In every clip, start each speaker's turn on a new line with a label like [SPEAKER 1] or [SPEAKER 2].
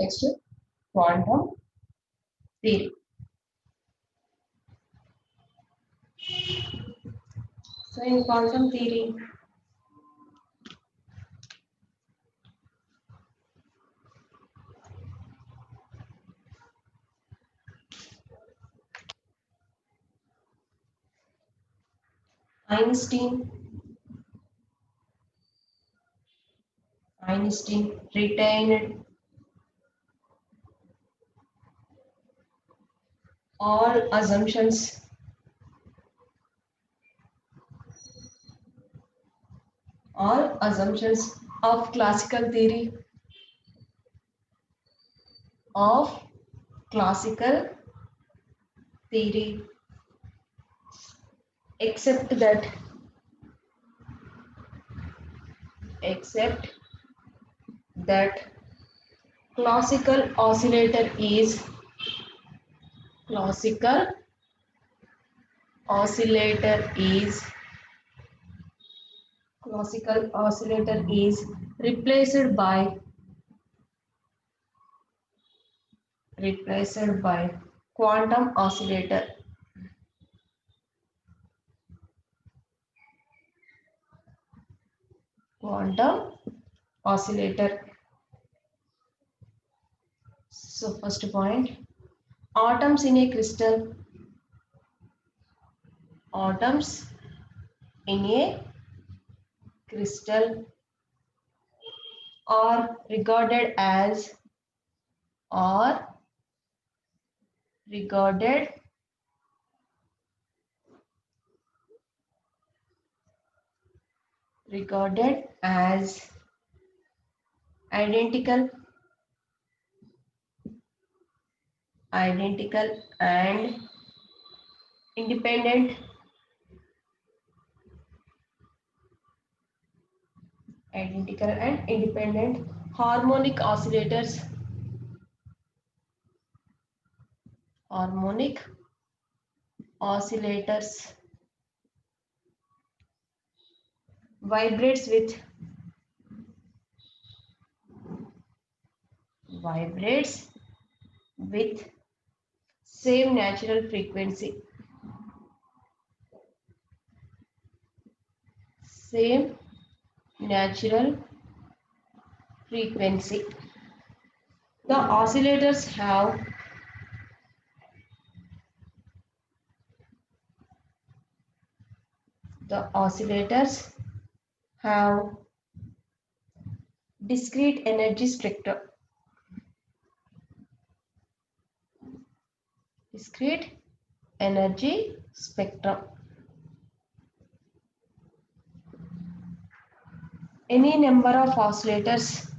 [SPEAKER 1] Next, quantum theory. So in quantum theory, Einstein retained all assumptions of classical theory of classical theory except that classical oscillator is classical oscillator is replaced by quantum oscillator. Quantum oscillator. So first point, atoms in a crystal. Atoms in a crystal are regarded as regarded as identical and independent harmonic oscillators vibrates with same natural frequency. Same natural frequency. The oscillators have discrete energy spectrum. Discrete energy spectrum. Any number of oscillators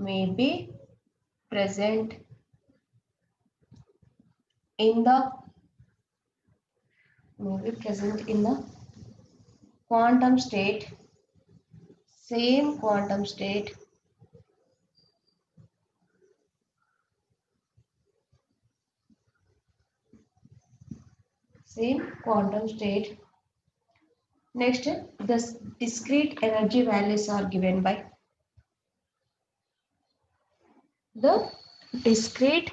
[SPEAKER 1] may be present in the quantum state, same quantum state Next, the discrete energy values are given by the discrete.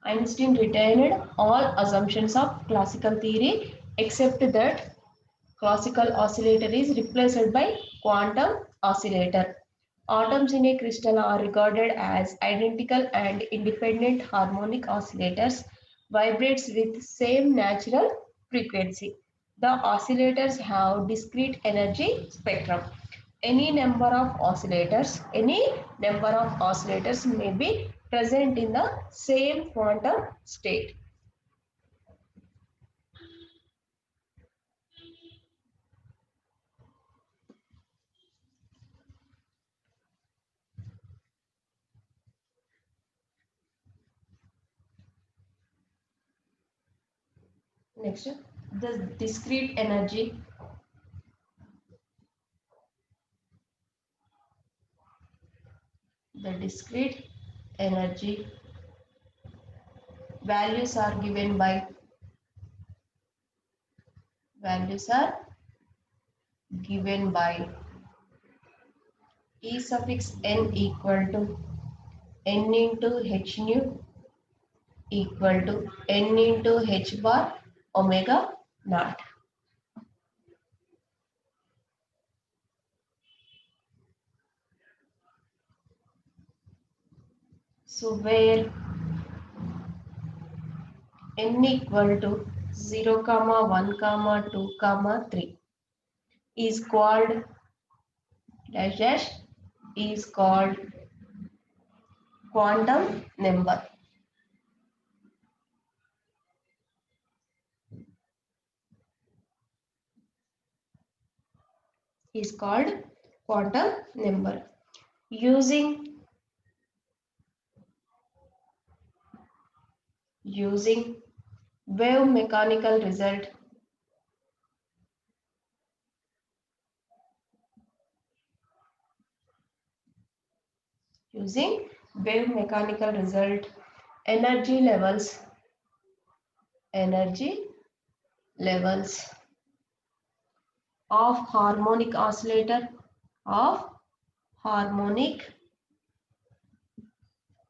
[SPEAKER 1] Einstein retained all assumptions of classical theory except that classical oscillator is replaced by quantum oscillator. Atoms in a crystal are regarded as identical and independent harmonic oscillators, vibrates with same natural frequency. The oscillators have discrete energy spectrum. Any number of oscillators may be present in the same quantum state. Next, the discrete energy. The discrete energy. Values are given by E suffix n equal to n into h nu equal to n into h bar omega naught. So where n equal to 0, 1, 2, 3 is called dash dash is called quantum number. Is called quantum number. Using wave mechanical result, energy levels of harmonic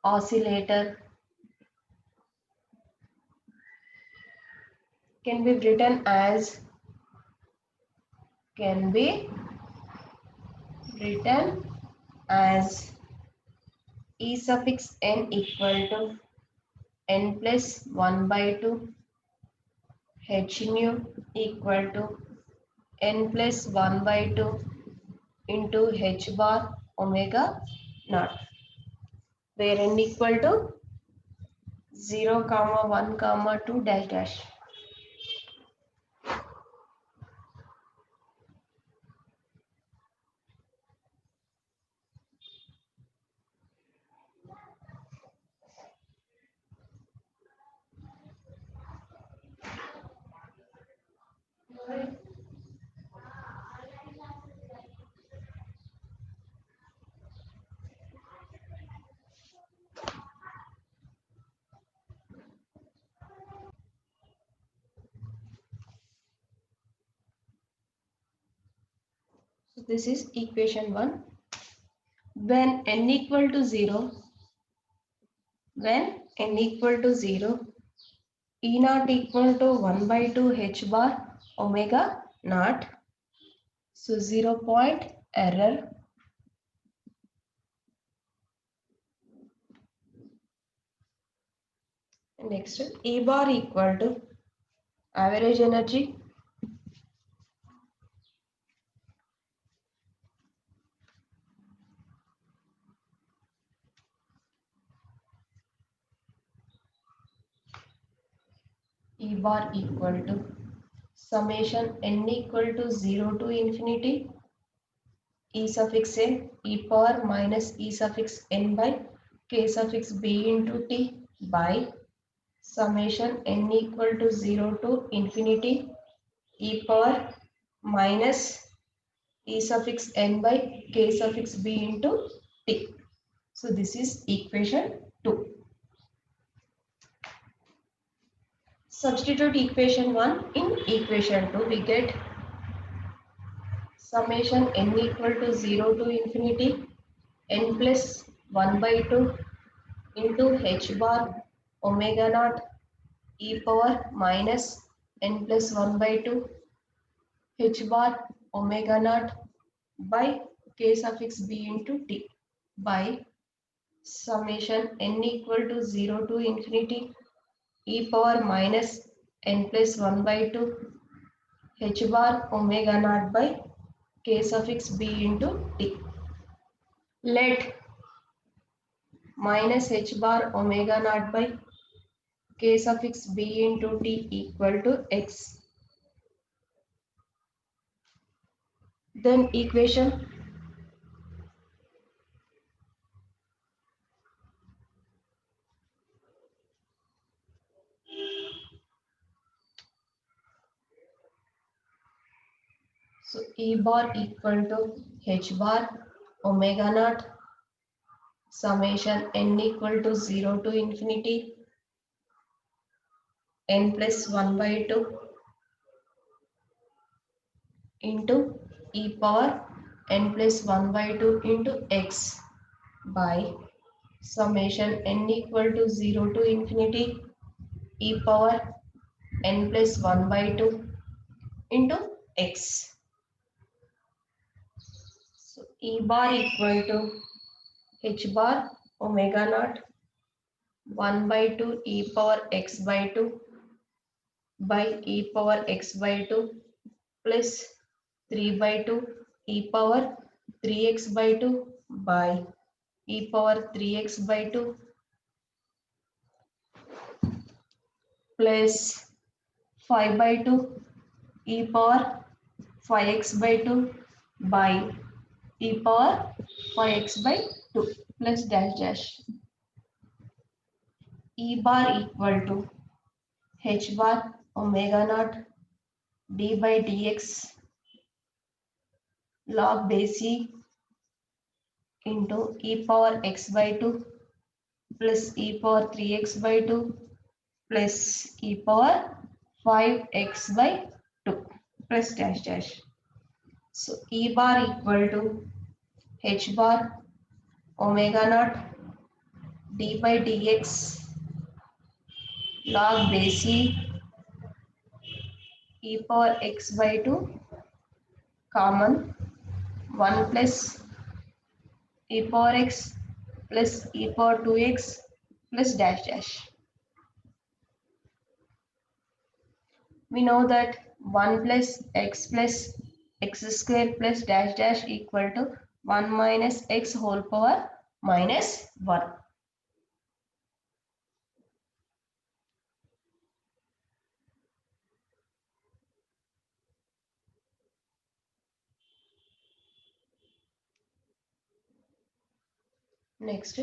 [SPEAKER 1] oscillator can be written as E suffix n equal to n plus 1 by 2 h nu equal to n plus 1 by 2 into h bar omega naught, where n equal to 0, 1, 2 dash dash. So this is equation 1. When n equal to 0, E naught equal to 1 by 2 h bar omega naught. So 0 point error. Next, E bar equal to average energy E bar equal to summation n equal to 0 to infinity E suffix n e power minus E suffix n by k suffix b into t by summation n equal to 0 to infinity e power minus E suffix n by k suffix b into t. So this is equation 2. Substitute equation 1 in equation 2. We get summation n equal to 0 to infinity n plus 1 by 2 into h bar omega naught e power minus n plus 1 by 2 h bar omega naught by k suffix b into t by summation n equal to 0 to infinity e power minus n plus 1 by 2 h bar omega naught by k suffix b into t. Let minus h bar omega naught by k suffix b into t equal to x. Then equation so E bar equal to h bar omega naught summation n equal to 0 to infinity n plus 1 by 2 into e power n plus 1 by 2 into x by summation n equal to 0 to infinity e power n plus 1 by 2 into x. So e bar equal to h bar omega naught 1 by 2 e power x by 2 by e power x by 2 plus 3 by 2 e power 3x by 2 by e power 3x by 2 plus 5 by 2 e power 5x by 2 by e power 5x by 2 plus dash dash. E bar equal to h bar omega naught d by dx log base e into e power x by 2 plus e power 3x by 2 plus e power 5x by 2 plus dash dash. So e bar equal to h bar omega naught d by dx log base e power x by 2 common 1 plus e power x plus e power 2x plus dash dash. We know that 1 plus x square plus dash dash equal to 1 minus x whole power minus 1. Next,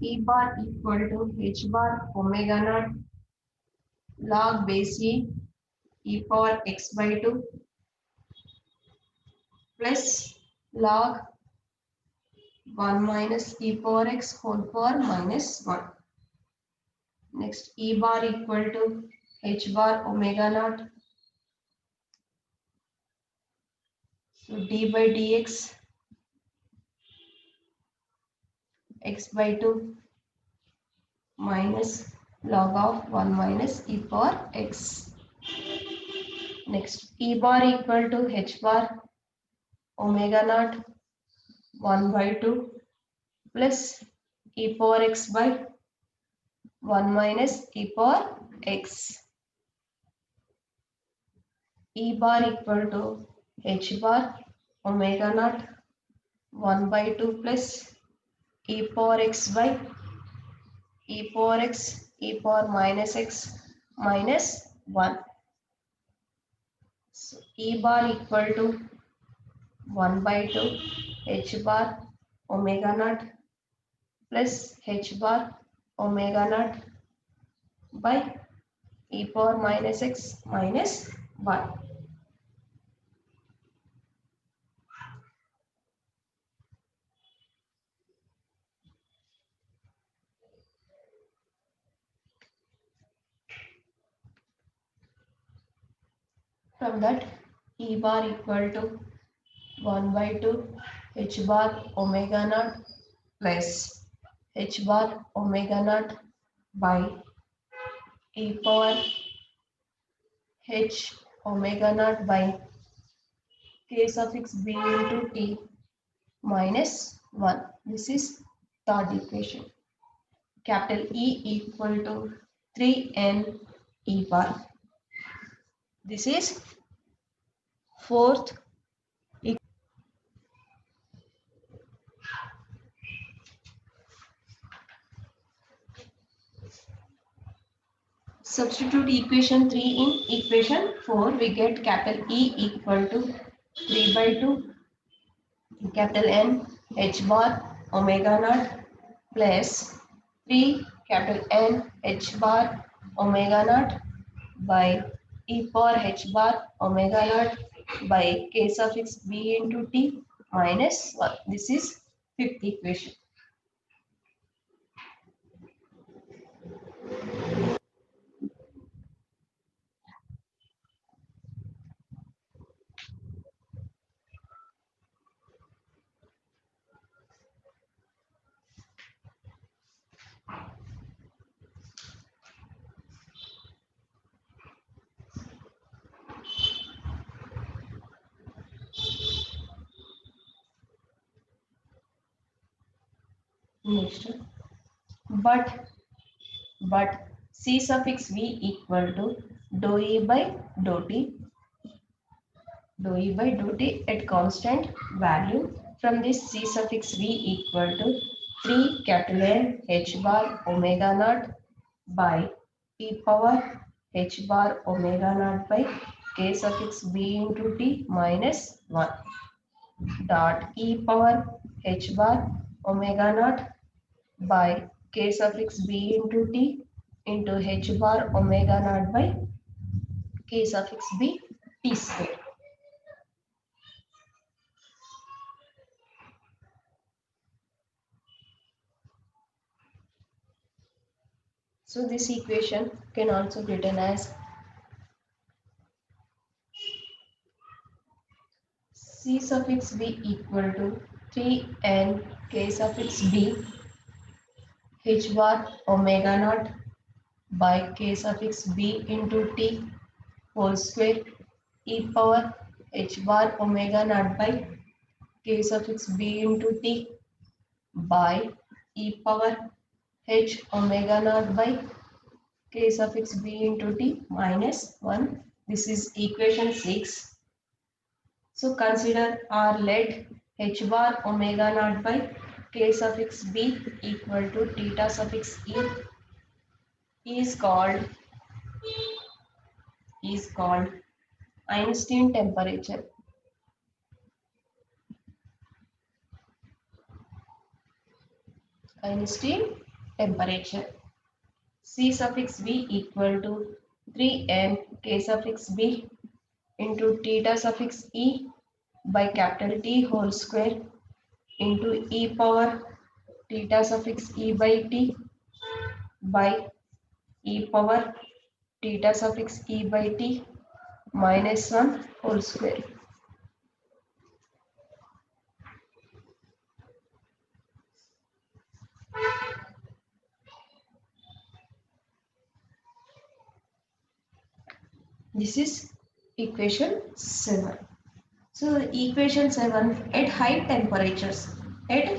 [SPEAKER 1] e bar equal to h bar omega naught log base e power x by 2 plus log 1 minus e power x whole power minus 1. Next, e bar equal to h bar omega naught. So d by dx x by 2 minus log of 1 minus e power x. Next, e bar equal to h bar omega naught 1 by 2 plus e power x by 1 minus e power x. E bar equal to h bar omega naught 1 by 2 plus e power x by e power x e power minus x minus 1. So e bar equal to 1 by 2 h bar omega naught plus h bar omega naught by e power minus x minus 1. From that, e bar equal to 1 by 2 h bar omega naught plus h bar omega naught by e power h omega naught by k suffix b into t minus 1. This is third equation. Capital E equal to 3n e bar. This is fourth equation. Substitute equation 3 in equation 4. We get capital E equal to 3 by 2 capital N h bar omega naught plus 3 capital N h bar omega naught by e power h bar omega naught by k suffix b into t minus 1. This is fifth equation. Next, but c suffix v equal to dou e by dou t at constant value. From this c suffix v equal to 3 capital N h bar omega naught by e power h bar omega naught by k suffix b into t minus 1 dot e power h bar omega naught by k suffix b into t into h bar omega naught by k suffix b t square. So this equation can also be written as c suffix b equal to 3n k suffix b h bar omega naught by k suffix b into t whole square e power h bar omega naught by k suffix b into t by e power h omega naught by k suffix b into t minus 1. This is equation 6. So consider R let h bar omega naught by k suffix b equal to theta suffix e is called Einstein temperature. Einstein temperature. C suffix v equal to 3n k suffix b into theta suffix e by capital T whole square into e power theta suffix e by t by e power theta suffix e by t minus 1 whole square. This is equation 7. So equation 7 at high temperatures or at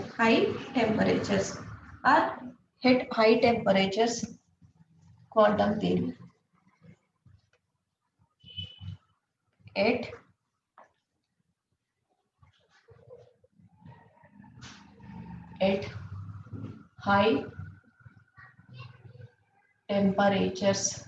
[SPEAKER 1] high temperatures quantum theory. At high temperatures